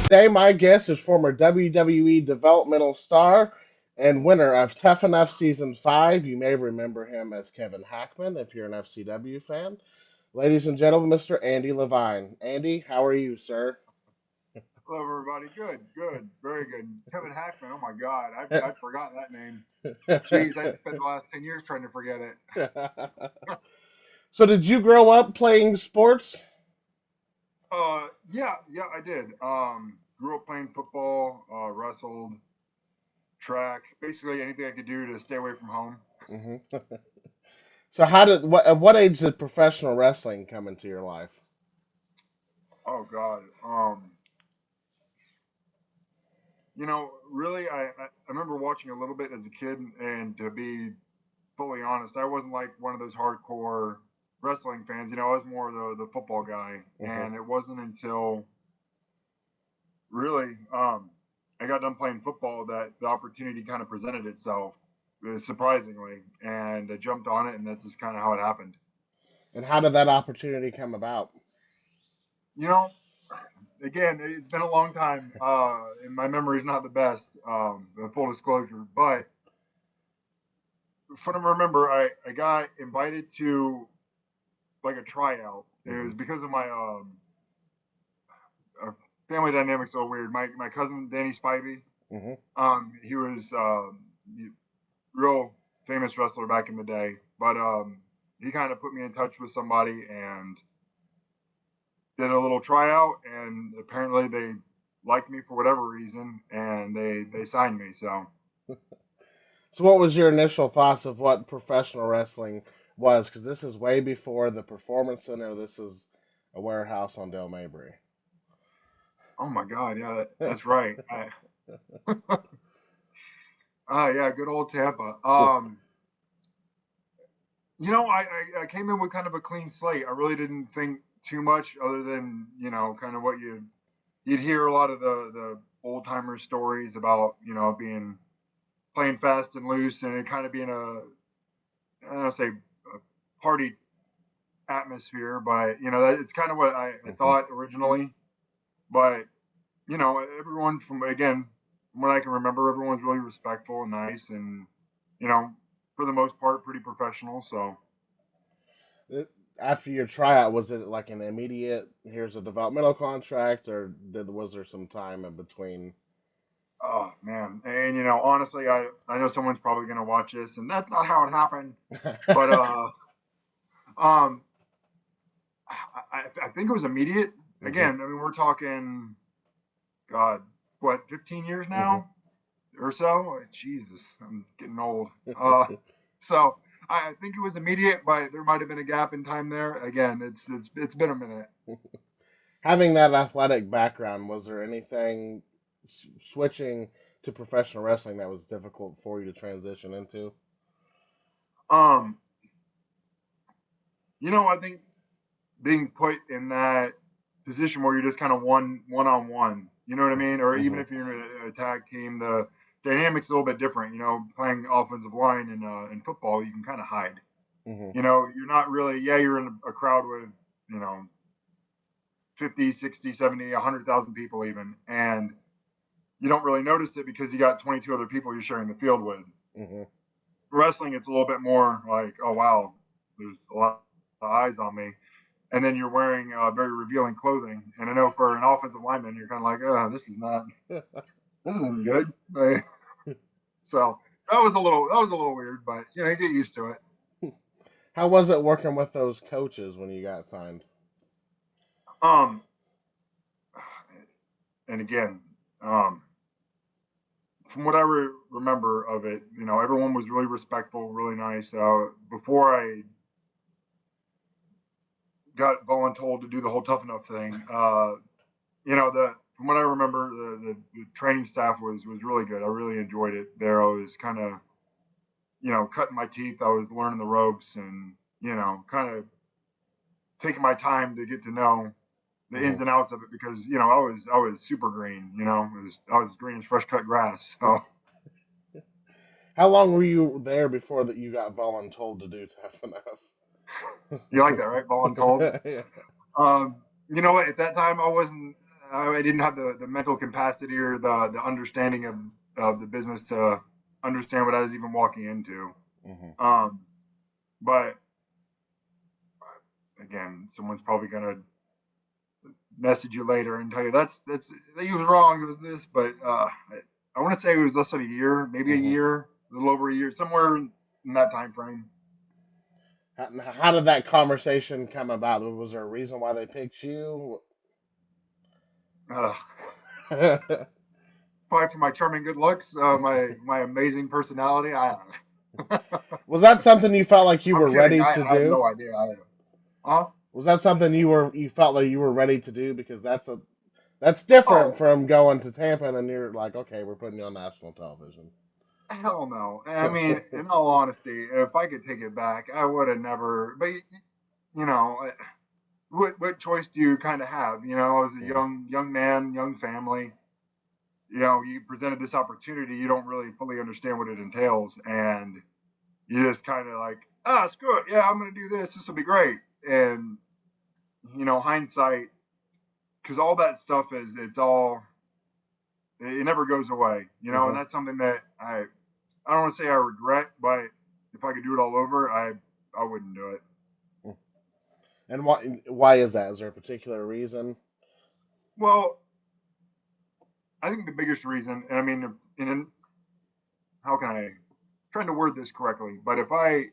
Today, my guest is former WWE developmental star and winner of Tough Enough Season 5. You may remember him as Kevin Hackman if you're an FCW fan. Ladies and gentlemen, Mr. Andy Levine. Andy, how are you, sir? Hello, everybody. Good, good, very good. Kevin Hackman. Oh my God, I'd forgotten that name. Jeez, I spent the last 10 years trying to forget it. So, did you grow up playing sports? Yeah, I did. Grew up playing football, wrestled, track, basically anything I could do to stay away from home. hmm So, at what age did professional wrestling come into your life? Oh God. Really, I remember watching a little bit as a kid, and to be fully honest, I wasn't like one of those hardcore wrestling fans. I was more the football guy, hmm and it wasn't until really I got done playing football that the opportunity kind of presented itself, surprisingly, and I jumped on it, and that's just kind of how it happened. And how did that opportunity come about? You know, Again, it's been a long time, and my memory is not the best. Full disclosure, but from what I remember, I got invited to like a tryout. It hmm was because of my family dynamics so weird. My cousin Danny Spivey, hmm he was real famous wrestler back in the day, but he kind of put me in touch with somebody and did a little tryout, and apparently they liked me for whatever reason, and they signed me. So So, what was your initial thoughts of what professional wrestling was? Because this is way before the Performance Center. This is a warehouse on Del Mabry. oh my god, yeah, that's right. Yeah, good old Tampa. I came in with kind of a clean slate. I really didn't think too much other than kind of what you'd hear a lot of the old timer stories about being playing fast and loose and it kind of being I don't say a party atmosphere, but it's kind of what I hmm thought originally. But everyone from what I can remember, everyone's really respectful and nice, and you know, for the most part, pretty professional. So, After your tryout, was it like an immediate, here's a developmental contract, or was there some time in between? oh man, and honestly, I know someone's probably gonna watch this, and that's not how it happened. But um, I think it was immediate. hmm Again, I mean, we're talking, God, what, 15 years hmm now or so? Jesus, I'm getting old. So I think it was immediate, but there might have been a gap in time there. Again, it's been a minute. Having that athletic background, was there anything switching to professional wrestling that was difficult for you to transition into? Um, I think being put in that position where you're just kind of one on one. You know what I mean? Or even hmm if you're in a tag team, the dynamic's a little bit different. Playing offensive line in football, you can kind of hide. hmm You're not really. Yeah, you're in a crowd with you know 50, 60, 70, 100,000 people even, and you don't really notice it because you got 22 other people you're sharing the field with. hmm Wrestling, it's a little bit more like, oh wow, there's a lot of eyes on me, and then you're wearing very revealing clothing. And I know for an offensive lineman, you're kind of like, oh, this isn't good. So that was a little weird, but you get used to it. How was it working with those coaches when you got signed? Um, and again, um, from what I remember of it, everyone was really respectful, really nice. Before I got voluntold to do the whole tough enough thing, the from what I remember, the training staff was really good. I really enjoyed it. There, I was kind of cutting my teeth. I was learning the ropes and kind of taking my time to get to know the ins hmm and outs of it because I was super green. I was green as fresh cut grass. So How long were you there before that you got voluntold to do tough you like that, right? Voluntold. enough? Um, you know what? At that time, I wasn't. I didn't have the mental capacity or the understanding of the business to understand what I was even walking into. Hmm. Um, but again, someone's probably gonna message you later and tell you that's he was wrong. It was this, but I want to say it was less than a year, maybe a Hmm. year, a little over a year, somewhere in that time frame. How did that conversation come about? Was there a reason why they picked you? Uh, Probably for my charming good looks, my amazing personality. I don't know. Was that something you felt like you I'm were kidding. ready to I have do? no idea. Huh? Was that something you felt like you were ready to do? Because that's different Oh, from going to Tampa and then you're like, okay, we're putting you on national television. hell no. I mean, in all honesty, if I could take it back, I would have never. But you know, what choice do you kind of have? You know, as a Mhm. young man, young family, you know, you presented this opportunity, you don't really fully understand what it entails, and you just kind of like, ah, screw it, yeah, I'm gonna do this. This will be great. And you know, hindsight, because all that stuff is, it's all, it never goes away. You know, and Mhm. that's something that I don't want to say I regret, but if I could do it all over, I wouldn't do it. And why is that? Is there a particular reason? Well, I think the biggest reason, and I mean, in how can I trying to word this correctly, but if I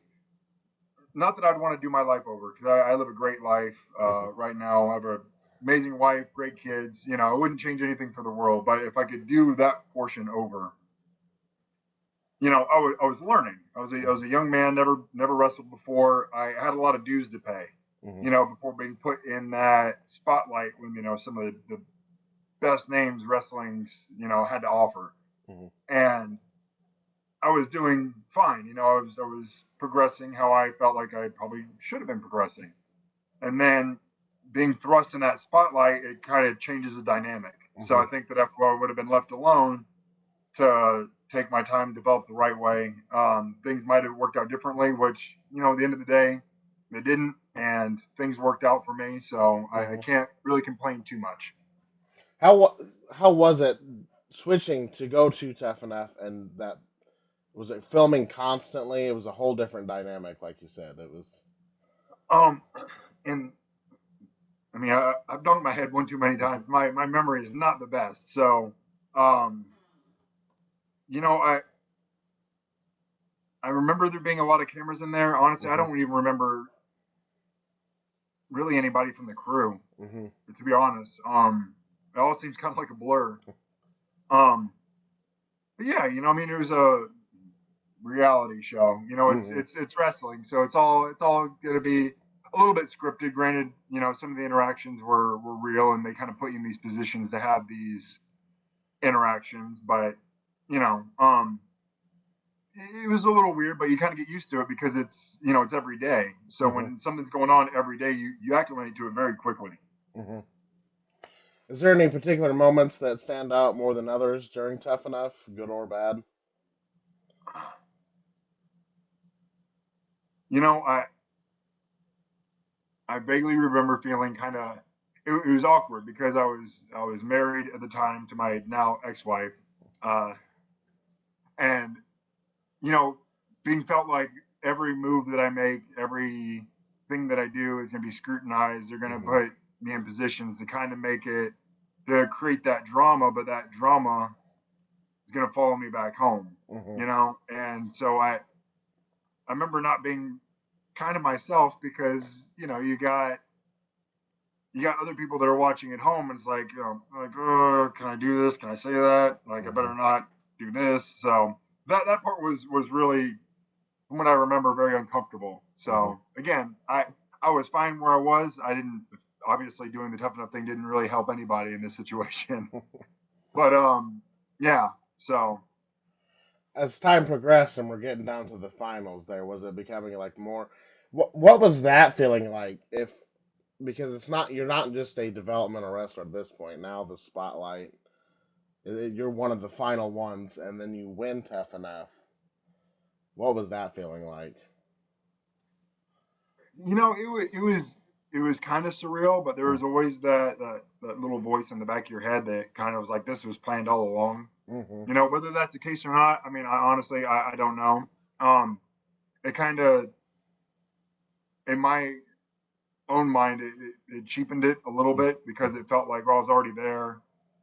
not that I'd want to do my life over because I live a great life Mhm. right now. I have an amazing wife, great kids. You know, I wouldn't change anything for the world. But if I could do that portion over, you know, I was learning. I was Mhm. a young man, never wrestled before. I had a lot of dues to pay. Mhm. You know, before being put in that spotlight when you know some of the best names wrestling's had to offer, Mhm. and I was doing fine. You know, I was progressing how I felt like I probably should have been progressing. And then being thrust in that spotlight, it kind of changes the dynamic. So Mhm. I think that if I would have been left alone to take my time, develop the right way, things might have worked out differently. Which you know, at the end of the day, they didn't, and things worked out for me. So I Mhm. can't really complain too much. How was it switching to go to Tough Enough and that was it filming constantly? It was a whole different dynamic, like you said. It was. Um, and I mean, I've dunked my head one too many times. My memory is not the best. So, um, you know, I remember there being a lot of cameras in there. Honestly, I Mhm. don't even remember really anybody from the crew, Mhm. to be honest. It all seems kind of like a blur. Um, but yeah, you know, I mean, it was a reality show. You know, Mhm. it's wrestling, so it's all gonna be a little bit scripted. Granted, you know, some of the interactions were real, and they kind of put you in these positions to have these interactions. But you know, it was a little weird, but you kind of get used to it because it's it's every day. So Mhm. when something's going on every day, you acclimate to it very quickly. Mhm. Is there any particular moments that stand out more than others during Tough Enough, good or bad? You know, I vaguely remember feeling kind of it was awkward because I was married at the time to my now ex-wife, uh, and you know, being felt like every move that I make, every thing that I do is going to be scrutinized. They're going to Mhm. put me in positions to kind of make it to create that drama, but that drama is going to follow me back home, Mhm. you know. And so I remember not being kind of myself because you got other people that are watching at home, and it's like, like, oh, can I do this? Can I say that? Like, I Mhm. better not do this. So that part was really, from what I remember, very uncomfortable. Mhm. So again, I was fine where I was. I didn't obviously doing the tough enough thing didn't really help anybody in this situation. But yeah. So As time progressed and we're getting down to the finals, there was it becoming like more. What was that feeling like? If because it's not you're not just a developmental wrestler at this point. Now the spotlight, you're one of the final ones, and then you win Tough Enough. What was that feeling like? you know, it was. it was kind of surreal, but there Mm. was always that little voice in the back of your head that kind of was like, this was planned all along. Mm-hmm. Whether that's the case or not, I mean, I honestly, I don't know. Um, it kind of, in my own mind, it cheapened it a little bit because it felt like, well, I was already there.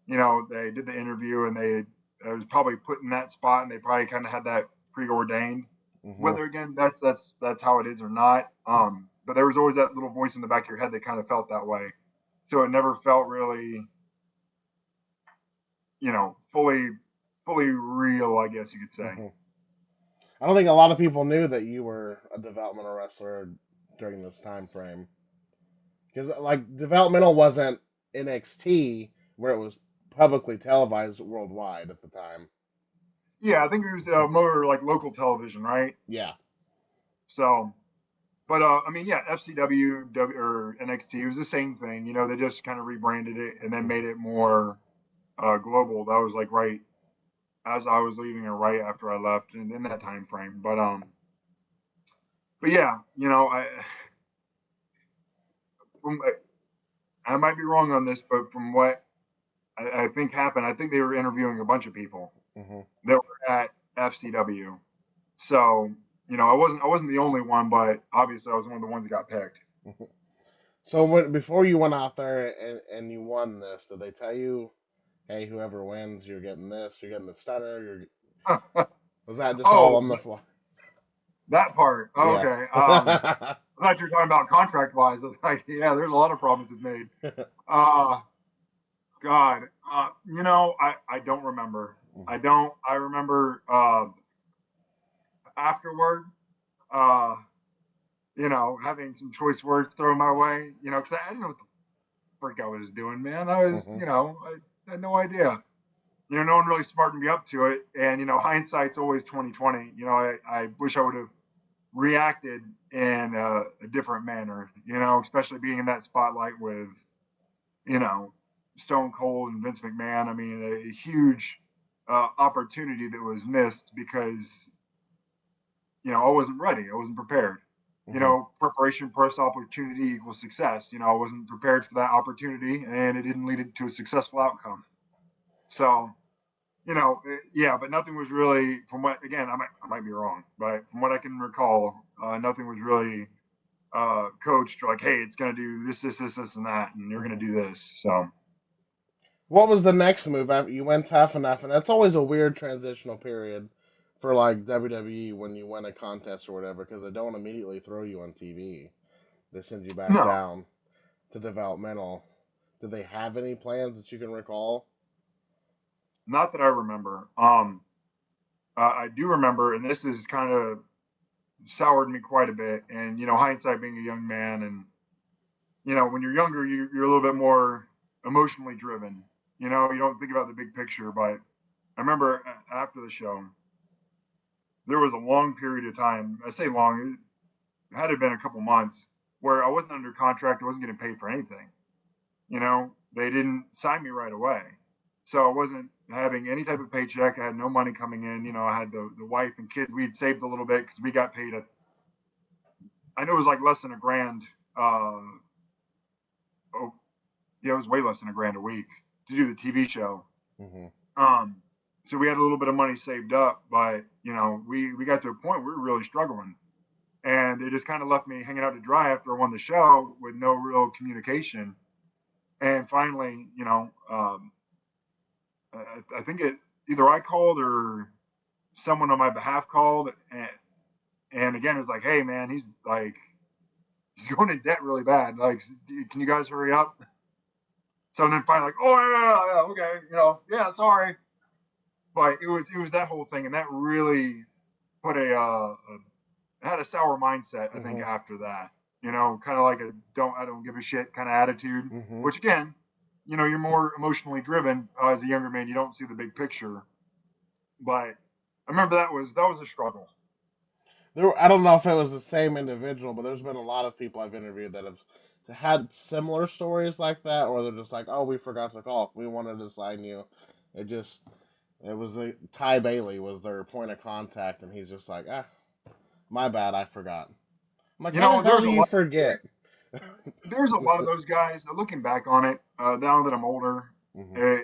They did the interview and I was probably put in that spot and they probably kind of had that preordained. Mm-hmm. Whether again that's how it is or not. But there was always that little voice in the back of your head that kind of felt that way. So it never felt really, fully real, I guess you could say. Mm-hmm. I don't think a lot of people knew that you were a developmental wrestler during this time frame because like developmental wasn't NXT where it was publicly televised worldwide at the time. Yeah, I think it was more like local television, right? Yeah. So, but I mean, yeah, FCW or NXT, it was the same thing. They just kind of rebranded it and then made it more global. That was like right as I was leaving or right after I left in that time frame. But yeah, from, I might be wrong on this, but from what I think happened, I think they were interviewing a bunch of people Mm-hmm. that were at FCW. So, I wasn't the only one, but obviously I was one of the ones that got picked. Mm-hmm. So before you went out there and you won this, did they tell you, hey, whoever wins, you're getting this, you're getting the stunner, was that just all Oh, on the fly? that part. Oh, Yeah. okay. I thought you were talking about contract wise. I was like, yeah, there's a lot of promises made. Uh, God, I don't remember. I Mhm. don't. I remember afterward, uh, having some choice words thrown my way. Because I didn't know what the frick I was doing, man. Mhm. I had no idea. No one really smartened me up to it. And hindsight's always 2020. I wish I would have reacted in a different manner. Especially being in that spotlight with you know Stone Cold and Vince McMahon. I mean, a huge opportunity that was missed because I wasn't ready. I wasn't prepared. Mhm. Preparation plus opportunity equals success. I wasn't prepared for that opportunity, and it didn't lead to a successful outcome. So, yeah, but nothing was really, from what again, I might be wrong, but from what I can recall, nothing was really coached like, hey, it's gonna do this, this, this, this, and that, and you're gonna Mhm. do this. So, What was the next move after you went tough enough? And that's always a weird transitional period for like WWE when you win a contest or whatever, because they don't immediately throw you on TV. They send you back no, down to developmental. Did they have any plans that you can recall? not that I remember. I do remember, and this is kind of soured me quite a bit. And hindsight being a young man, and when you're younger, you're a little bit more emotionally driven. You don't think about the big picture. But I remember after the show, there was a long period of time. I say long, it had to have been a couple months where I wasn't under contract. I wasn't getting paid for anything. They didn't sign me right away. So I wasn't having any type of paycheck. I had no money coming in. I had the wife and kid. We'd saved a little bit because we got paid. I know it was like less than a grand. Oh, yeah, it was way less than a grand a week to do the TV show. Mhm. Um, so we had a little bit of money saved up, but we got to a point where we were really struggling, and it just kind of left me hanging out to dry after I won the show with no real communication. And finally, I think either I called or someone on my behalf called, and again it was like, hey man, he's going in debt really bad. Like, can you guys hurry up? So then finally, like, oh yeah, okay, yeah, sorry. But it was that whole thing, and that really put had a sour mindset. I think Mhm. after that, kind of like a I don't give a shit kind of attitude. Mhm. Which again, you're more emotionally driven as a younger man. You don't see the big picture. But I remember that was a struggle. I don't know if it was the same individual, but there's been a lot of people I've interviewed that have had similar stories like that, or they're just like, "Oh, we forgot to call. We wanted to sign you." It just, it was Ty Bailey was their point of contact, and he's just like, "Ah, my bad, I forgot." I'm like, "How the hell There's do a you lot. forget?" there's a lot of those guys. Looking back on it, now that I'm older, Hmm. uh,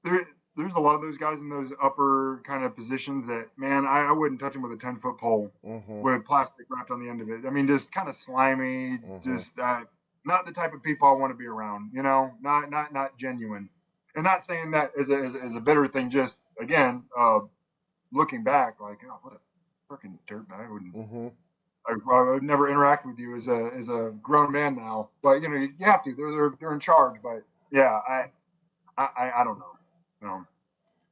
there there's a lot of those guys in those upper kind of positions that, man, I wouldn't touch them with a 10-foot pole Hmm. with plastic wrapped on the end of it. I mean, just kind of slimy, Hmm. just not the type of people I want to be around. Not genuine. And not saying that as a bitter thing. Just again, looking back, like, oh, what a freaking dirtbag. Hmm. I would never interact with you as a grown man now. But you have to. They're in charge. But yeah, I don't know. No.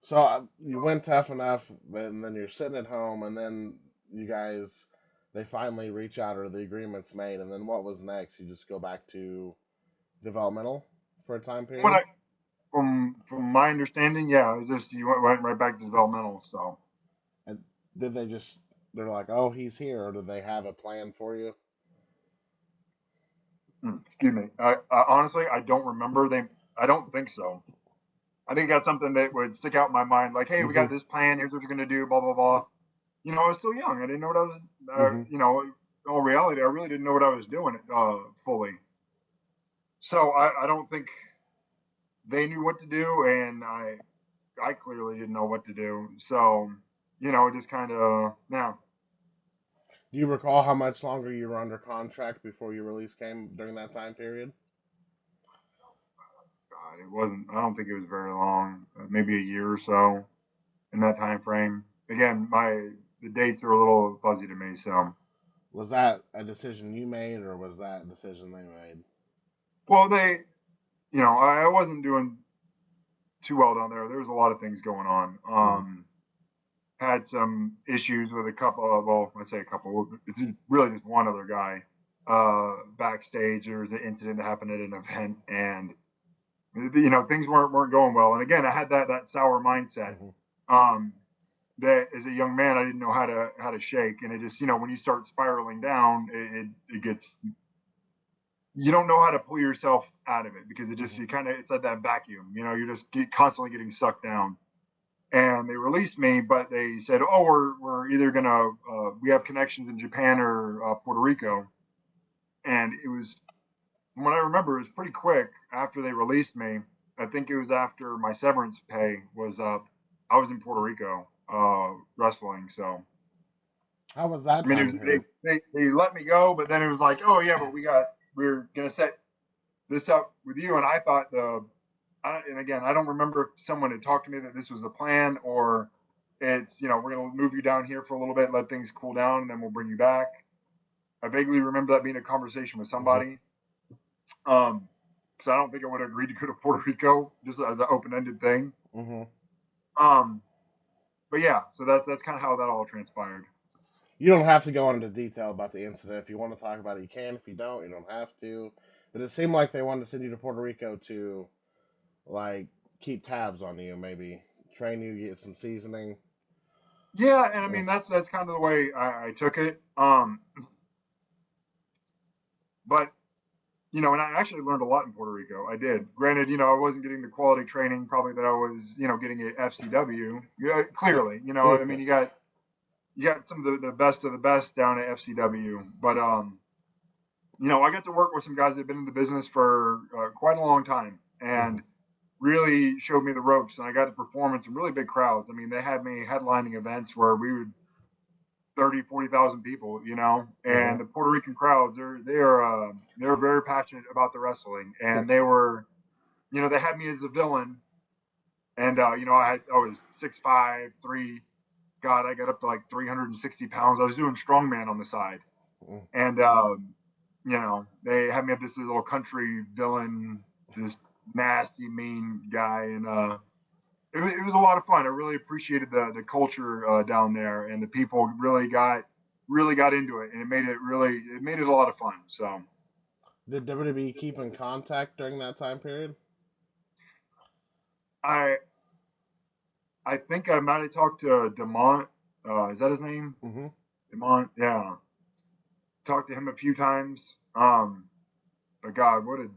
So you went tough enough, and then you're sitting at home, and then you guys, they finally reach out, or the agreement's made, and then what was next? You just go back to developmental for a time What period? I from my understanding, yeah, it was just you went right back to developmental. So And did they just, they're like, oh, he's here, or did they have a plan for you? excuse me. Honestly, I don't remember. I don't think so. I think that's something that would stick out in my mind. Like, hey, we Hmm. got this plan. Here's what you're gonna do. Blah blah blah. I was still young. I didn't know what I was. Hmm. In all reality, I really didn't know what I was doing fully. So I don't think they knew what to do, and I clearly didn't know what to do. So just kind of now. Do you recall how much longer you were under contract before your release came during that time period? God, it wasn't. I don't think it was very long. Maybe a year or so in that time frame. Again, the dates are a little fuzzy to me. So, Was that a decision you made, or was that a decision they made? well, I wasn't doing too well down there. There was a lot of things going on. Hmm. Had some issues with a couple of, well, I say a couple. It's really just one other guy. Backstage, there was an incident that happened at an event, and things weren't going well. And again, I had that sour mindset. Hmm. Um, that as a young man I didn't know how to shake, and it just when you start spiraling down, it gets you don't know how to pull yourself out of it because it just Hmm. you kind of it's like that vacuum. You're just constantly getting sucked down. And they released me, but they said, oh, we're either gonna we have connections in Japan or Puerto Rico, and it was from what I remember, it was pretty quick after they released me. I think it was after my severance pay was up. I was in Puerto Rico wrestling, so How was that I mean, it time was period? they let me go, but then it was like, oh yeah, but we're gonna set this up with you, and I thought and again, I don't remember if someone had talked to me that this was the plan or it's we're gonna move you down here for a little bit, let things cool down, and then we'll bring you back. I vaguely remember that being a conversation with Hmm. somebody, because I don't think I would have agreed to go to Puerto Rico just as an open ended thing. Hmm. Um, but yeah, so that's kind of how that all transpired. You don't have to go into detail about the incident. If you want to talk about it, you can. If you don't, you don't have to. But it seemed like they wanted to send you to Puerto Rico to, like, keep tabs on you, maybe train you, get some seasoning. Yeah, and I Yeah. mean that's kind of the way I took it. But and I actually learned a lot in Puerto Rico. I did. Granted, I wasn't getting the quality training probably that I was, getting at FCW. Yeah, clearly, I mean, you got some of the best of the best down at FCW, but I got to work with some guys that have been in the business for quite a long time Hmm. and really showed me the ropes. And I got to perform in some really big crowds. I mean, they had me headlining events where we would 30, 40,000 people, Hmm. and the Puerto Rican crowds, they're very passionate about the wrestling, and they had me as a villain, and I was 6'5", 3. God, I got up to like 360 pounds. I was doing strongman on the side, and they had me up this little country villain, this nasty, mean guy, and it was a lot of fun. I really appreciated the culture down there, and the people really got into it, and it made it a lot of fun. So Did WWE keep in contact during that time period? I I think I might have talked to Demont. Is that his name? Hmm. Demont. Yeah, talked to him a few times. But God, what a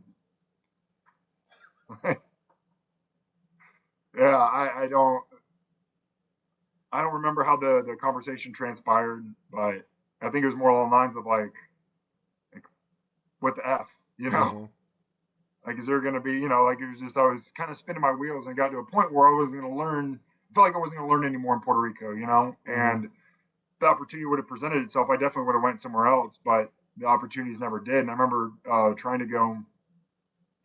yeah. I don't remember how the conversation transpired, but I think it was more along the lines of like what the F, you know? Mm-hmm. Like, is there going to be, like it was just, I was kind of spinning my wheels and got to a point where I wasn't going to learn, I felt like I wasn't going to learn anymore in Puerto Rico, Mm-hmm. and the opportunity would have presented itself, I definitely would have went somewhere else, but the opportunities never did. And I remember trying to go,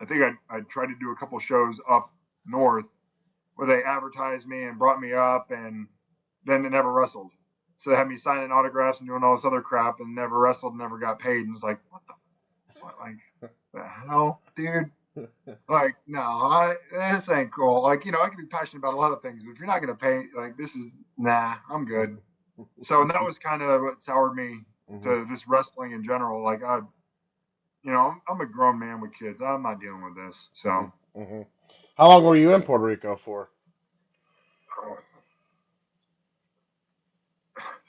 I think I tried to do a couple shows up north where they advertised me and brought me up, and then they never wrestled. So they had me signing autographs and doing all this other crap, and never wrestled, never got paid. And it's like, what, like, the hell, dude? Like, no, this ain't cool. Like, I can be passionate about a lot of things, but if you're not gonna pay, like, this is nah, I'm good. So, and that was kind of what soured me Mm-hmm. to just wrestling in general. Like, I'm a grown man with kids. I'm not dealing with this. So, Mm-hmm. How long were you in Puerto Rico for? oh,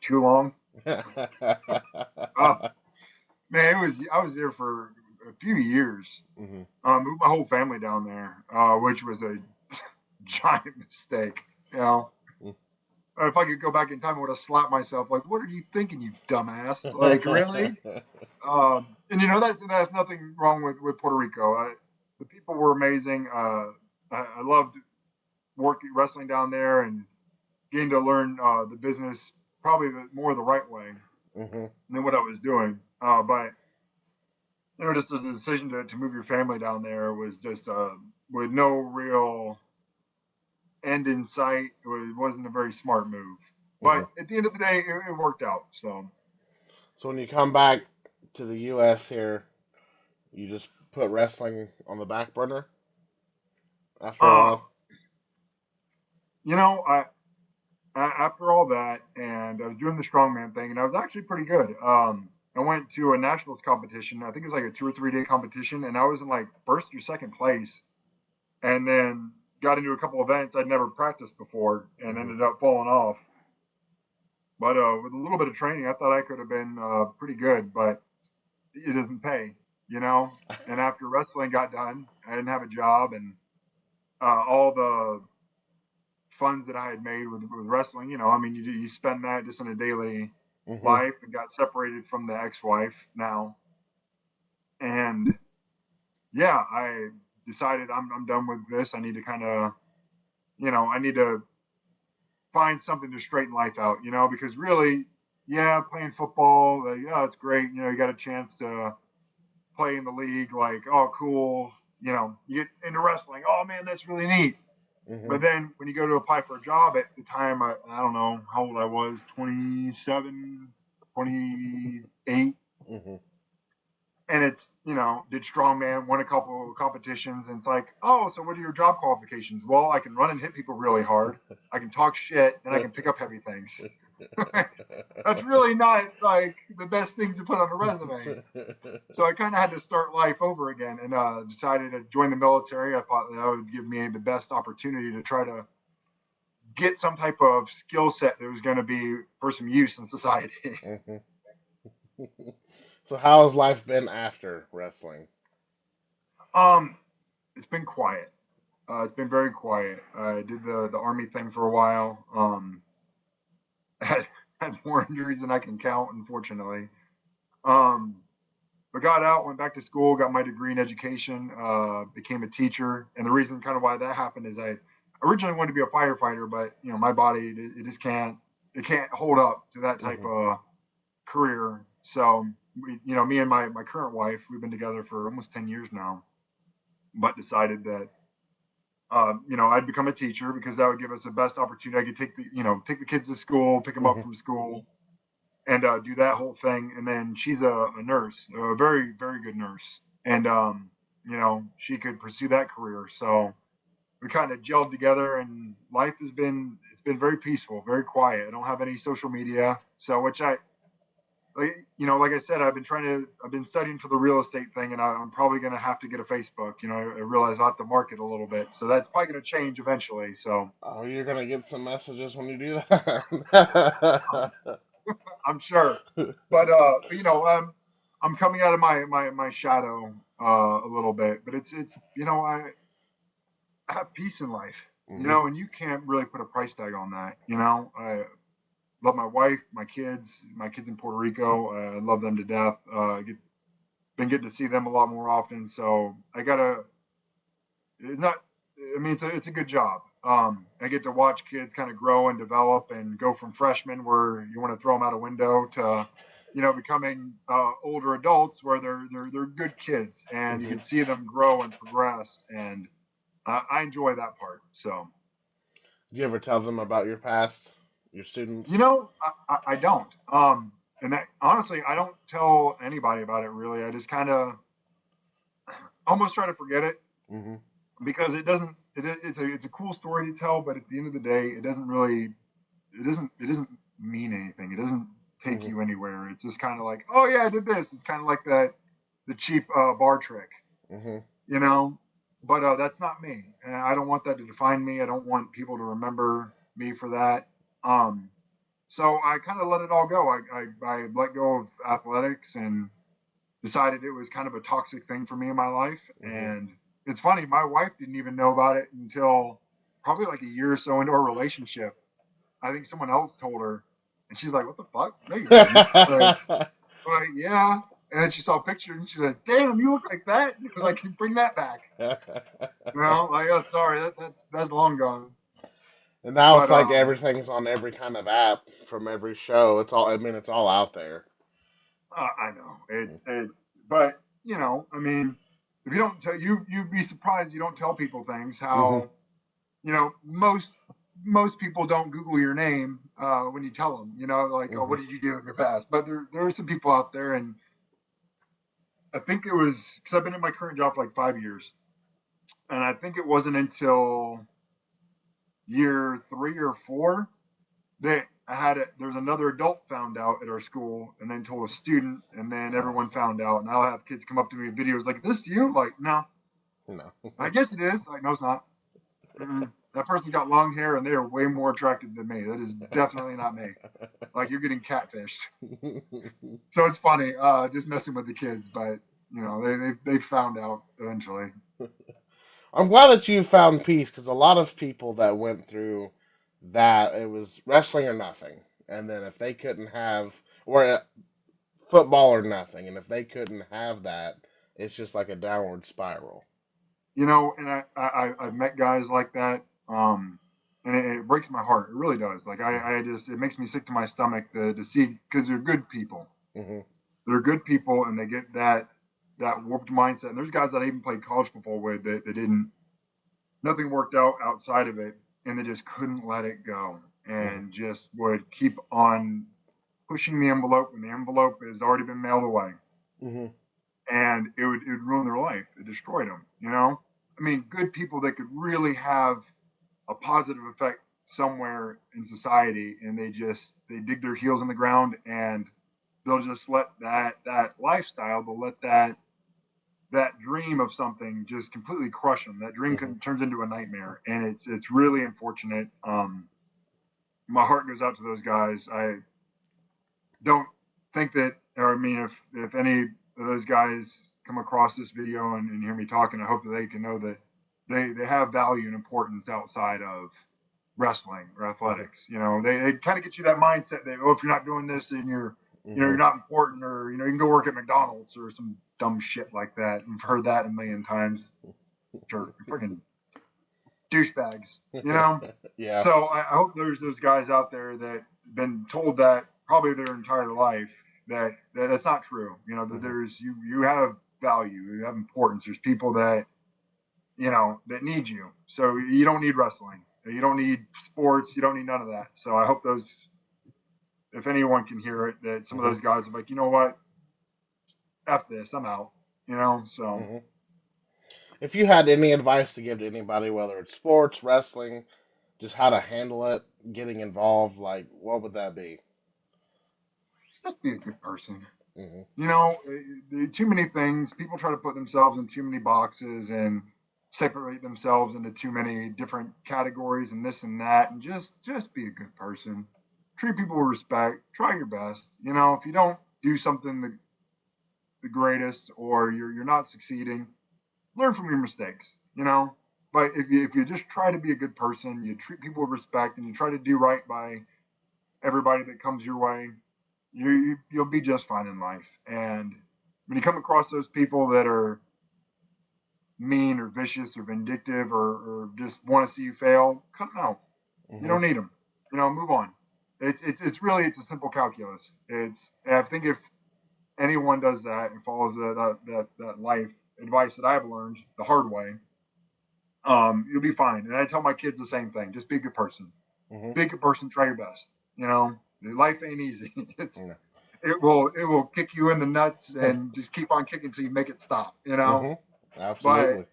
too long. Oh man, I was there for a few years. Mm-hmm. Moved my whole family down there, which was a giant mistake. You know, if I could go back in time, I would have slapped myself. Like, what are you thinking, you dumbass? Like, really? And that's nothing wrong with Puerto Rico. The people were amazing. I loved working wrestling down there and getting to learn the business probably more the right way Mm-hmm. than what I was doing. But just the decision to move your family down there was just with no real end in sight. Wasn't a very smart move. Mm-hmm. But at the end of the day, it worked out. So, So when you come back to the U.S. here, you just put wrestling on the back burner after a uh, while. after all that, and I was doing the strongman thing, and I was actually pretty good. I went to a nationals competition. I think it was like a 2 or 3 day competition, and I was in like first or second place. And then got into a couple events I'd never practiced before, and Mm-hmm. ended up falling off. But with a little bit of training, I thought I could have been pretty good, but it doesn't pay, you know. And after wrestling got done, I didn't have a job, and all the funds that I had made with wrestling, I mean, you spend that just in a daily Mm-hmm. life, and got separated from the ex-wife now, and yeah, I decided I'm done with this. I need to kind of, I need to find something to straighten life out, because really, yeah, playing football, like, yeah, it's great. You got a chance to play in the league, like, oh, cool. You get into wrestling, oh man, that's really neat. Mm-hmm. But then when you go to apply for a job at the time, I don't know how old I was, 27, 28, Mm-hmm. and it's, did strongman, won a couple of competitions, and it's like, oh, so what are your job qualifications? Well, I can run and hit people really hard. I can talk shit, and I can pick up heavy things. That's really not like the best things to put on a resume. So I kind of had to start life over again, and decided to join the military. I thought that would give me the best opportunity to try to get some type of skill set that was going to be for some use in society. Mm-hmm. So how has life been after wrestling? um, it's been quiet. It's been very quiet. I did the army thing for a while. Had, had more injuries than I can count, unfortunately. Um, but got out, went back to school, got my degree in education, became a teacher. And the reason kind of why that happened is I originally wanted to be a firefighter, but my body it just can't hold up to that type Mm-hmm. of career. So me and my current wife, we've been together for almost 10 years now, but decided that I'd become a teacher because that would give us the best opportunity. I could take the kids to school, pick them up Mm-hmm. from school, and do that whole thing. And then she's a nurse, a very, very good nurse. And, she could pursue that career. So we kind of gelled together, and life it's been very peaceful, very quiet. I don't have any social media. So, which like I said, I've been studying for the real estate thing, and I'm probably going to have to get a Facebook. I realize I have to market a little bit. So that's probably going to change eventually. So Oh, you're gonna get some messages when you do that. I'm sure. But I'm coming out of my shadow a little bit, but it's I have peace in life, Mm-hmm. and you can't really put a price tag on that. I love my wife, my kids in Puerto Rico. I love them to death. I get been getting to see them a lot more often. So I gotta it's not. I mean, it's a good job. I get to watch kids kind of grow and develop and go from freshmen where you want to throw them out a window to, becoming older adults where they're good kids and you Hmm. can see them grow and progress. And I enjoy that part. So, Do you ever tell them about your past, your you students? know, I don't. And that honestly, I don't tell anybody about it really. I just kind of almost try to forget it Hmm. because it doesn't. It's a cool story to tell, but at the end of the day, it doesn't mean anything. It doesn't take Hmm. you anywhere. It's just kind of like, oh yeah, I did this. It's kind of like the cheap bar trick, Hmm. you know. But that's not me, and I don't want that to define me. I don't want people to remember me for that. Um, so I kind of let it all go. I let go of athletics and decided it was kind of a toxic thing for me in my life. Hmm. And it's funny, my wife didn't even know about it until probably like a year or so into our relationship. I think someone else told her, and she's like, "What the fuck? No, you didn't." Like, yeah. And then she saw a picture, and she's like, "Damn, you look like that." Like, can you bring that back? Like, oh, sorry, that's long gone. And now it's But like everything's on every kind of app from every show. It's all, I mean, it's all out there. I know but I mean, if you don't tell you'd be surprised you don't tell people things. Hmm. How most people don't Google your name when you tell them. Like, oh, Hmm. what did you do in your past? But there are some people out there, and I think it was because I've been in my current job for like 5 years, and I think it wasn't until year 3 or 4 that I had it. There's another adult found out at our school, and then told a student, and then everyone found out. And I'll have kids come up to me with videos like, "This you?" Like, no, No. I guess it is. Like, no, it's not. Mm-mm. That person got long hair, and they are way more attractive than me. That is definitely not me. Like, you're getting catfished. So it's funny, just messing with the kids, but they found out eventually. I'm glad that you found peace because a lot of people that went through that, it was wrestling or nothing. And then if they couldn't have, or football or nothing, and if they couldn't have that, it's just like a downward spiral. And I've met guys like that, and it breaks my heart. It really does. Like, I just it makes me sick to my stomach to see because they're good people. Hmm. They're good people, and they get that warped mindset. And there's guys that I even played college football with that didn't nothing worked out outside of it, and they just couldn't let it go, Hmm. and just would keep on pushing the envelope when the envelope has already been mailed away, Hmm. and it would ruin their life. It destroyed them. I mean, good people that could really have a positive effect somewhere in society, and they dig their heels in the ground, and they'll just let that lifestyle, they'll let that dream of something just completely crush them. That dream Hmm. turns into a nightmare, and it's really unfortunate. My heart goes out to those guys. I don't think that, or I mean, if any of those guys come across this video and hear me talking, I hope that they can know that they have value and importance outside of wrestling or Hmm. athletics. They kind of get you that mindset that, oh, if you're not doing this, then you're Hmm. not important, or you can go work at McDonald's or some dumb shit like that. We've heard that a million times. Sure, freaking douchebags. Yeah. So I hope there's those guys out there that been told that probably their entire life that it's not true. That Hmm. you have value, you have importance. There's people that need you. So you don't need wrestling. You don't need sports. You don't need none of that. So I hope those, if anyone can hear it, that some of Hmm. those guys are like, you know what, f this, I'm out. So Hmm. If you had any advice to give to anybody, whether it's sports, wrestling, just how to handle it, getting involved, like what would that be? just be a good person. Hmm. Too many things. People try to put themselves in too many boxes and separate themselves into too many different categories and this and that. And just be a good person. Treat people with respect. Try your best. If you don't do something the greatest, or you're not succeeding, learn from your mistakes. But if you just try to be a good person, you treat people with respect, and you try to do right by everybody that comes your way, you'll be just fine in life. And when you come across those people that are mean or vicious or vindictive or just want to see you fail, cut them out. You Hmm. don't need them. Move on. It's really it's a simple calculus. I think if anyone does that and follows that life advice that I've learned the hard way, you'll be fine. And I tell my kids the same thing: just be a good person. Hmm. Be a good person. Try your best. Life ain't easy. It's Yeah. it will kick you in the nuts and just keep on kicking until you make it stop. Hmm. But Absolutely.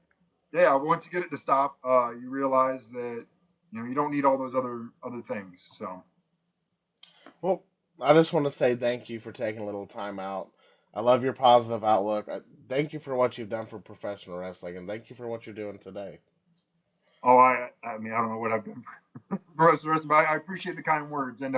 yeah, once you get it to stop, you realize that you don't need all those other things. So Well, I just want to say thank you for taking a little time out. I love your positive outlook. Thank you for what you've done for professional wrestling, and thank you for what you're doing today. I mean I don't know what I've done for the rest, but I appreciate the kind words and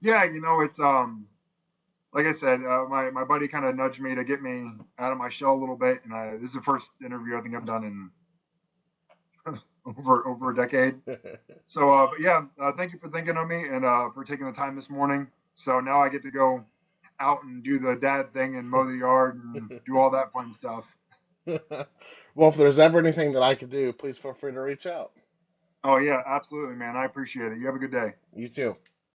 yeah, it's like I said, my buddy kind of nudged me to get me out of my shell a little bit, and this is the first interview I think I've done in over a decade. So, but yeah, thank you for thinking of me and for taking the time this morning. So now I get to go out and do the dad thing and mow the yard and do all that fun stuff. Well, if there's ever anything that I could do, please feel free to reach out. Oh yeah, absolutely, man. I appreciate it. You have a good day. You too.